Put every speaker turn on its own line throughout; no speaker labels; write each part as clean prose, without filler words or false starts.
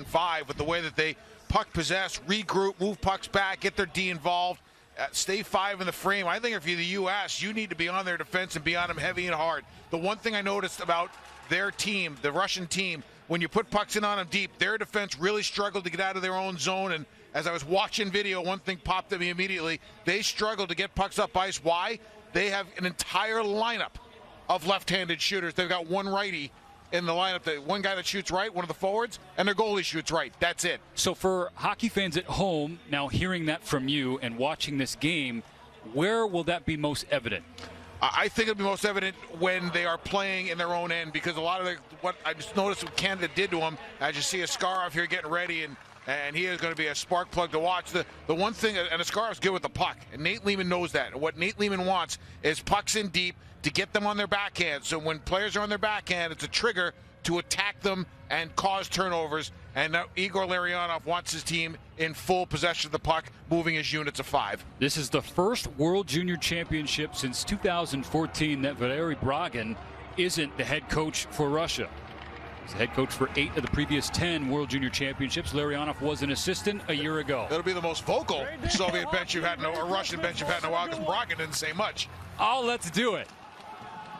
5 with the way that they puck possess, regroup, move pucks back, get their D involved, stay 5 in the frame. I think if you're the U.S., you need to be on their defense and be on them heavy and hard. The one thing I noticed about their team, the Russian team, when you put pucks in on them deep, their defense really struggled to get out of their own zone. And as I was watching video, one thing popped at me immediately. They struggled to get pucks up ice. Why? They have an entire lineup of left-handed shooters. They've got one righty in the lineup, one guy that shoots right, one of the forwards, and their goalie shoots right. That's it.
So for hockey fans at home, now hearing that from you and watching this game, where will that be most evident?
I think it'll be most evident when they are playing in their own end, because a lot of what I just noticed what Canada did to them, as you see Askarov here getting ready, and he is going to be a spark plug to watch. The one thing, and Askarov's good with the puck, and Nate Lehman knows that. What Nate Lehman wants is pucks in deep to get them on their backhand. So when players are on their backhand, it's a trigger to attack them and cause turnovers. And now Igor Larionov wants his team in full possession of the puck, moving his units of 5.
This is the first World Junior Championship since 2014 that Valery Bragin isn't the head coach for Russia. He's the head coach for 8 of the previous 10 World Junior Championships. Larionov was an assistant a year ago.
It'll be the most vocal Soviet bench you've had, or Russian bench you've had in a while, because Bragin didn't say much.
Oh, let's do it.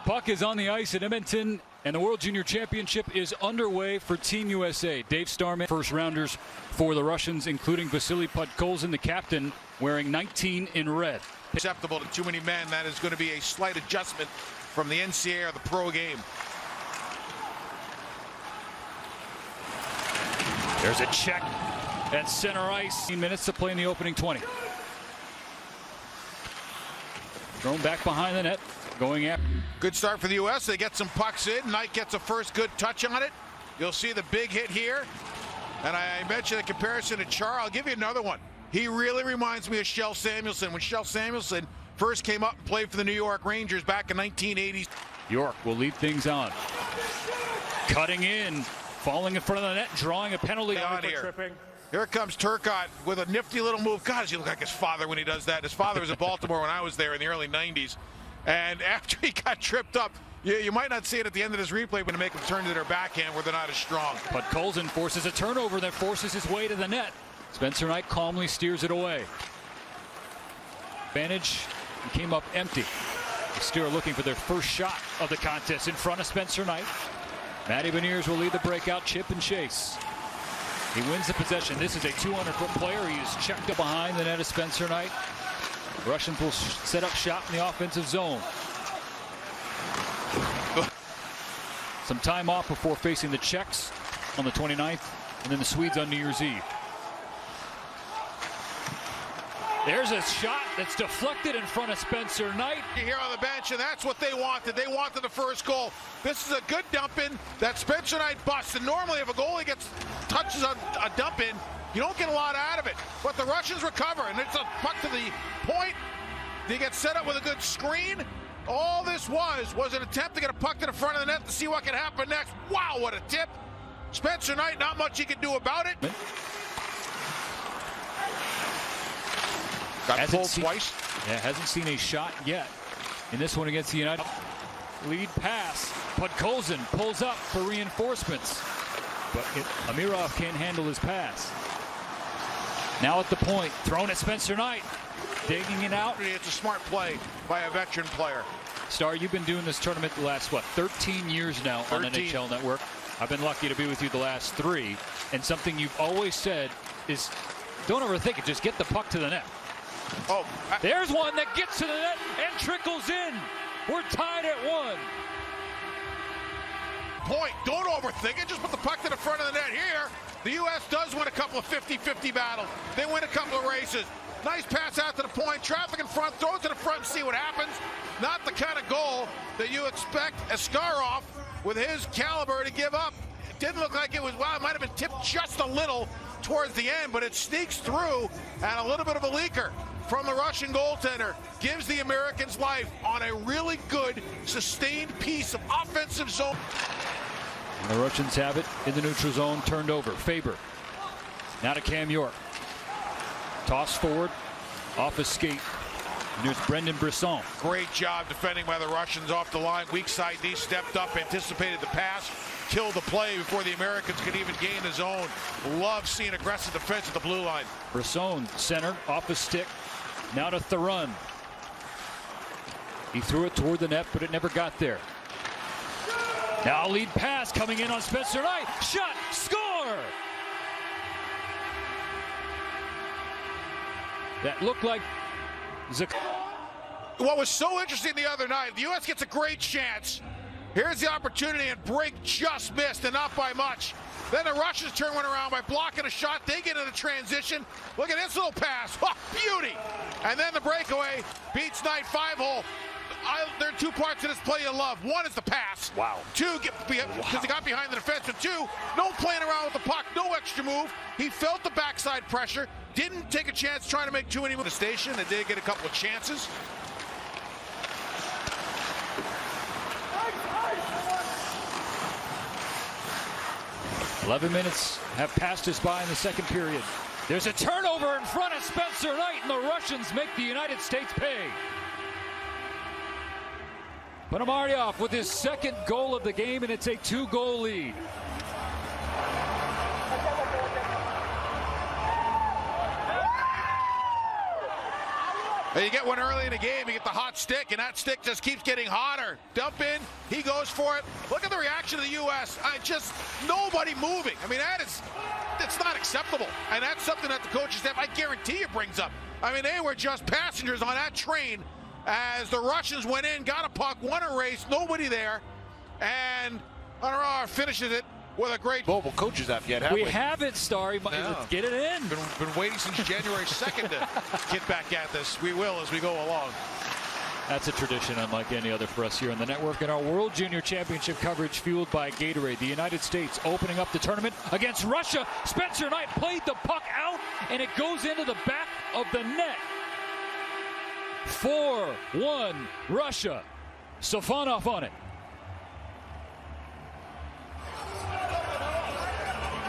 Puck is on the ice at Edmonton, and the World Junior Championship is underway for Team USA. Dave Starman, first rounders for the Russians, including Vasily Podkolzin, the captain, wearing 19 in red.
Acceptable to too many men. That is going to be a slight adjustment from the NCAA or the pro game.
There's a check at center ice. 15 minutes to play in the opening 20. Thrown back behind the net. Going after.
Good start for the U.S. They get some pucks in. Knight gets a first good touch on it. You'll see the big hit here. And I mentioned a comparison to Char. I'll give you another one. He really reminds me of Shel Samuelson. When Shel Samuelson first came up and played for the New York Rangers back in 1980s.
York will lead things on. Cutting in. Falling in front of the net. Drawing a penalty on here.
Tripping. Here comes Turcotte with a nifty little move. God, does he look like his father when he does that. His father was in Baltimore when I was there in the early 90s. And after he got tripped up, you might not see it at the end of this replay, but to make him turn to their backhand where they're not as strong.
But Colson forces a turnover that forces his way to the net. Spencer Knight calmly steers it away. Advantage, he came up empty. The Steer looking for their first shot of the contest in front of Spencer Knight. Matty Beniers will lead the breakout chip and chase. He wins the possession. This is a 200-foot player. He is checked up behind the net of Spencer Knight. The Russians will set up shop in the offensive zone. Some time off before facing the Czechs on the 29th, and then the Swedes on New Year's Eve. There's a shot that's deflected in front of Spencer Knight.
You're here on the bench, and that's what they wanted. They wanted the first goal. This is a good dump-in that Spencer Knight busts. And normally if a goalie touches on a dump-in, you don't get a lot out of it. But the Russians recover, and it's a puck to the point. They get set up with a good screen. All this was an attempt to get a puck to the front of the net to see what can happen next. Wow, what a tip. Spencer Knight, not much he can do about it. Got pulled twice.
Yeah, hasn't seen a shot yet in this one against the United. Lead pass. Podkolzin pulls up for reinforcements. But Amirov can't handle his pass. Now at the point, thrown at Spencer Knight. Digging it out.
It's a smart play by a veteran player.
Star, you've been doing this tournament the last, 13 years now 13. On NHL Network. I've been lucky to be with you the last 3. And something you've always said is, don't overthink it, just get the puck to the net.
Oh,
there's one that gets to the net and trickles in. We're tied at 1.
Point, don't overthink it, just put the puck to the front of the net here. The U.S. does win a couple of 50-50 battles. They win a couple of races. Nice pass out to the point, traffic in front, throw it to the front and see what happens. Not the kind of goal that you expect Askarov with his caliber to give up. It didn't look like it was, well, it might have been tipped just a little towards the end, but it sneaks through, and a little bit of a leaker from the Russian goaltender gives the Americans life on a really good, sustained piece of offensive zone.
And the Russians have it in the neutral zone, turned over. Faber. Now to Cam York. Toss forward, off his skate. And there's Brendan Brisson.
Great job defending by the Russians off the line. Weak side D stepped up, anticipated the pass. kill the play before the Americans could even gain the zone. Love seeing aggressive defense at the blue line.
Brisson center off the stick. Now to Therun. He threw it toward the net, but it never got there. Now lead pass coming in on Spencer Knight. Shot, score! That looked like
What was so interesting the other night, the U.S. gets a great chance. Here's the opportunity, and Brink just missed, and not by much. Then the Russians turn one around by blocking a shot. They get into transition. Look at this little pass. Oh, beauty. And then the breakaway beats Knight 5-hole. There are two parts of this play you love. One is the pass.
Wow.
Two, because he got behind the defense. And two, no playing around with the puck, no extra move. He felt the backside pressure. Didn't take a chance trying to make too many moves. The station, they did get a couple of chances.
"11 minutes have passed us by in the second period. There's a turnover in front of Spencer Knight, and the Russians make the United States pay. Pономарёв with his second goal of the game, and it's a 2-goal lead.
You get one early in the game, you get the hot stick, and that stick just keeps getting hotter. Dump in, he goes for it. Look at the reaction of the U.S. Just nobody moving. I mean, that's not acceptable. And that's something that the coaching staff, I guarantee you, brings up. I mean, they were just passengers on that train as the Russians went in, got a puck, won a race, nobody there. And Amirov finishes it with a great mobile coaches app yet, haven't we?
We haven't, Starry. Let's get it in.
Been waiting since January 2nd to get back at this. We will as we go along.
That's a tradition unlike any other for us here on the network. And our World Junior Championship coverage fueled by Gatorade. The United States opening up the tournament against Russia. Spencer Knight played the puck out, and it goes into the back of the net. 4-1 Russia. Saffonov on it.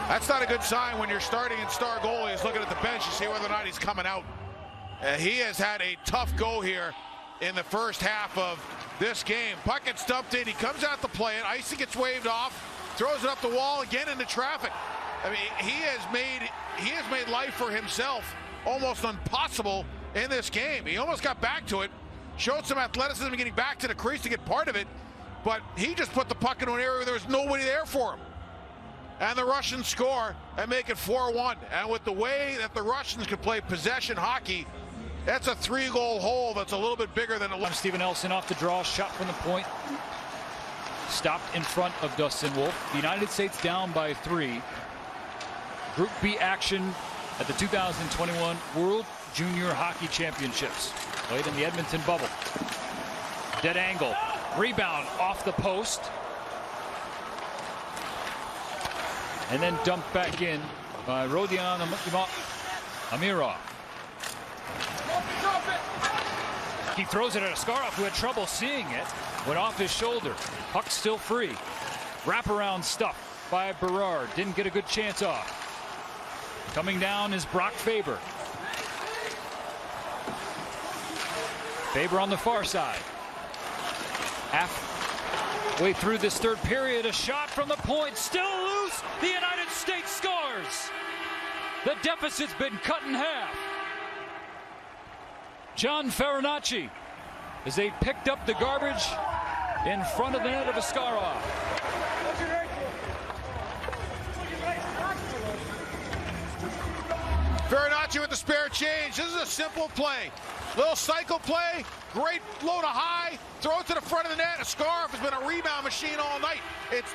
That's not a good sign when your starting and star goalie is looking at the bench to see whether or not he's coming out. He has had a tough go here in the first half of this game. Puck gets dumped in. He comes out to play it. Icing gets waved off. Throws it up the wall again into traffic. I mean, he has made life for himself almost impossible in this game. He almost got back to it. Showed some athleticism getting back to the crease to get part of it. But he just put the puck into an area where there was nobody there for him. And the Russians score and make it 4-1. And with the way that the Russians can play possession hockey, that's a 3-goal hole that's a little bit bigger than it looks.
Steven Elson off the draw, shot from the point. Stopped in front of Dustin Wolf. The United States down by 3. Group B action at the 2021 World Junior Hockey Championships. Played in the Edmonton bubble. Dead angle. Rebound off the post. And then dumped back in by Rodion Amirov. He throws it at Askarov, who had trouble seeing it. Went off his shoulder. Puck still free. Wraparound stuff by Berard. Didn't get a good chance off. Coming down is Brock Faber. Faber on the far side. Halfway through this third period, a shot from the point, still loose. The United States scores. The deficit's been cut in half. John Fariначчи, as they picked up the garbage in front of the net of Askarov.
Fariначчi with the spare change. This is a simple play. Little cycle play, great low to high, throw it to the front of the net. Askarov has been a rebound machine all night.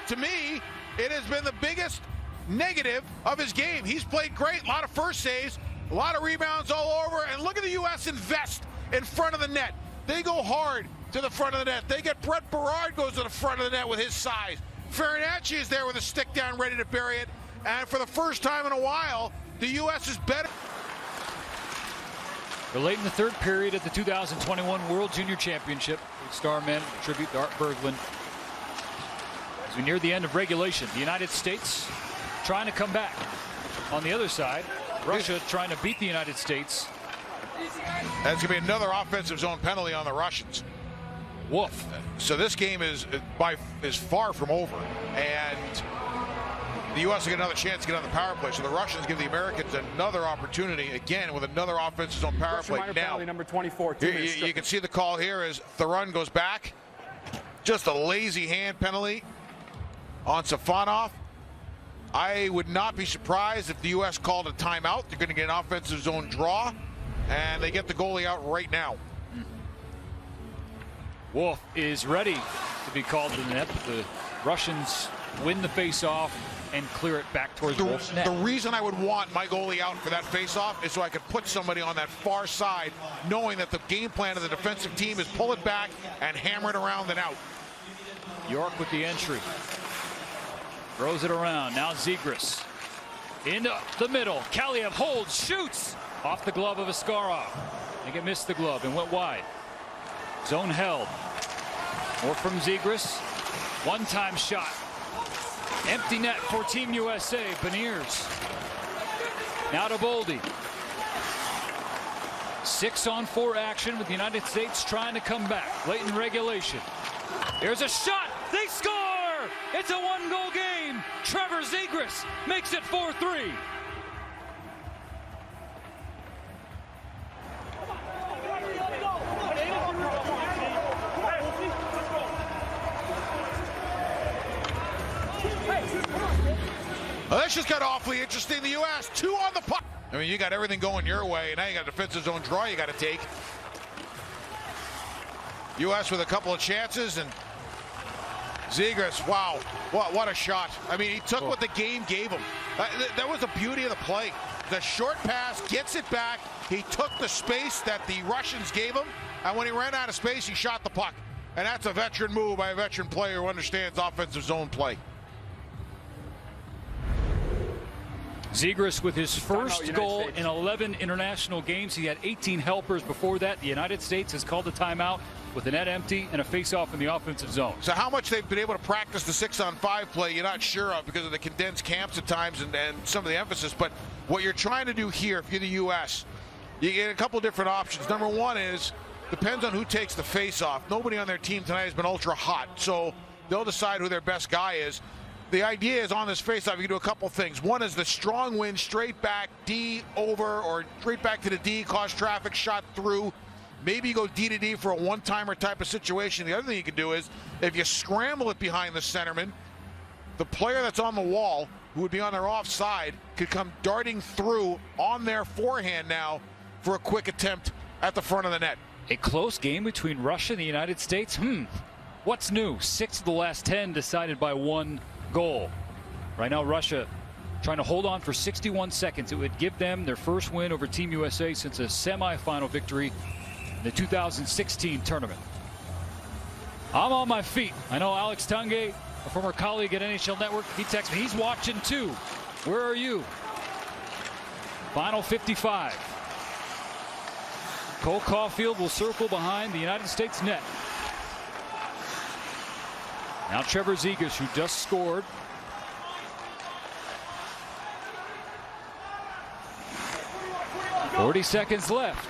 To me, it has been the biggest negative of his game. He's played great, a lot of first saves, a lot of rebounds all over, and look at the U.S. invest in front of the net. They go hard to the front of the net. They get Brett Berard goes to the front of the net with his size. Fariначчi is there with a stick down ready to bury it, and for the first time in a while, the U.S. is better.
We're late in the third period at the 2021 World Junior Championship. Star men tribute to Art Berglund. As we near the end of regulation, the United States trying to come back. On the other side, Russia trying to beat the United States.
That's going to be another offensive zone penalty on the Russians.
Woof.
So this game is far from over, and the U.S. will get another chance to get on the power play. So the Russians give the Americans another opportunity again with another offensive zone power play. Now,
number 24.
You can see the call here as the run goes back. Just a lazy hand penalty on Saffonov. I would not be surprised if the U.S. called a timeout. They're going to get an offensive zone draw, and they get the goalie out right now.
Wolf is ready to be called to the net. The Russians win the face-off and clear it back towards Wolf's net.
The reason I would want my goalie out for that face-off is so I could put somebody on that far side, knowing that the game plan of the defensive team is pull it back and hammer it around and out.
York with the entry. Throws it around. Now Zegras. Into the middle. Kaliyev holds, shoots off the glove of Askarov. I think it missed the glove and went wide. Zone held. More from Zegras. One-time shot. Empty net for Team USA. Beniers. Now to Boldi. 6-on-4 action with the United States trying to come back. Late in regulation. There's a shot. They score! It's a one-goal game. Trevor Zegras makes it 4-3.
Well, this just got awfully interesting. The U.S. 2 on the puck. I mean, you got everything going your way, and now you got a defensive zone draw you got to take. U.S. with a couple of chances, and Zegras, wow, what a shot. I mean, he took what the game gave him. That was the beauty of the play. The short pass gets it back. He took the space that the Russians gave him, and when he ran out of space, he shot the puck. And that's a veteran move by a veteran player who understands offensive zone play.
Zegras with his first goal in 11 international games. He had 18 helpers before that. The United States has called a timeout with the net empty and a face-off in the offensive zone.
So how much they've been able to practice the 6-on-5 play, you're not sure of because of the condensed camps at times and some of the emphasis. But what you're trying to do here, if you're the U.S., you get a couple different options. Number one is, depends on who takes the face-off. Nobody on their team tonight has been ultra hot, so they'll decide who their best guy is. The idea is on this face-off, you can do a couple things. One is the strong wind, straight back, D over, or straight back to the D, cause traffic, shot through. Maybe you go D to D for a one-timer type of situation. The other thing you can do is, if you scramble it behind the centerman, the player that's on the wall, who would be on their offside, could come darting through on their forehand now for a quick attempt at the front of the net.
A close game between Russia and the United States. What's new? 6 of the last 10 decided by 1 goal. Right now, Russia trying to hold on for 61 seconds. It would give them their first win over Team USA since a semifinal victory in the 2016 tournament. I'm on my feet. I know Alex Tanguay, a former colleague at NHL Network, he texts me. He's watching too. Where are you? Final 55. Cole Cofield will circle behind the United States net. Now Trevor Zegras, who just scored. "40 seconds left.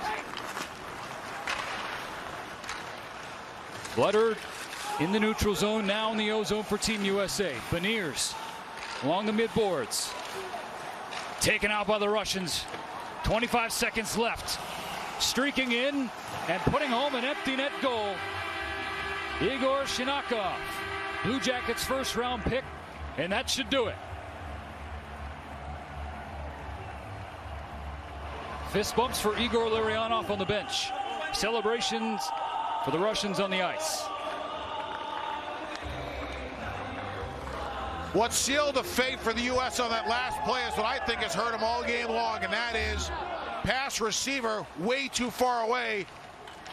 Bluttered in the neutral zone, now in the O zone for Team USA. Beniers along the midboards. Taken out by the Russians. 25 seconds left. Streaking in and putting home an empty net goal. Igor Чинахов. Blue Jackets first round pick, and that should do it. Fist bumps for Igor Larionov on the bench. Celebrations for the Russians on the ice.
What sealed the fate for the U.S. on that last play is what I think has hurt them all game long, and that is pass receiver way too far away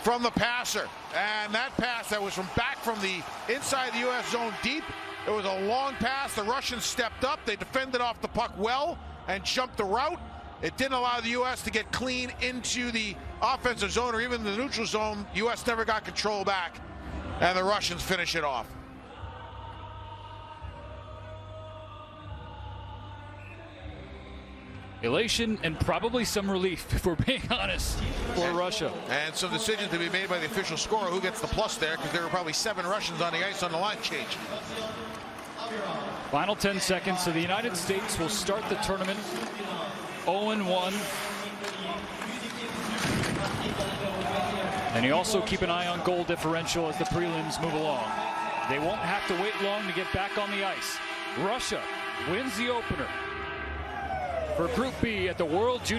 from the passer. And that pass that was back from the inside the U.S. zone deep, it was a long pass. The Russians stepped up. They defended off the puck well and jumped the route. It didn't allow the U.S. to get clean into the offensive zone or even the neutral zone. U.S. never got control back, and the Russians finish it off.
Elation and probably some relief, if we're being honest, for Russia.
And some decisions to be made by the official scorer who gets the plus there, because there were probably 7 Russians on the ice on the line change.
Final 10 seconds, so the United States will start the tournament 0-1. And you also keep an eye on goal differential as the prelims move along. They won't have to wait long to get back on the ice. Russia wins the opener for Group B at the World Junior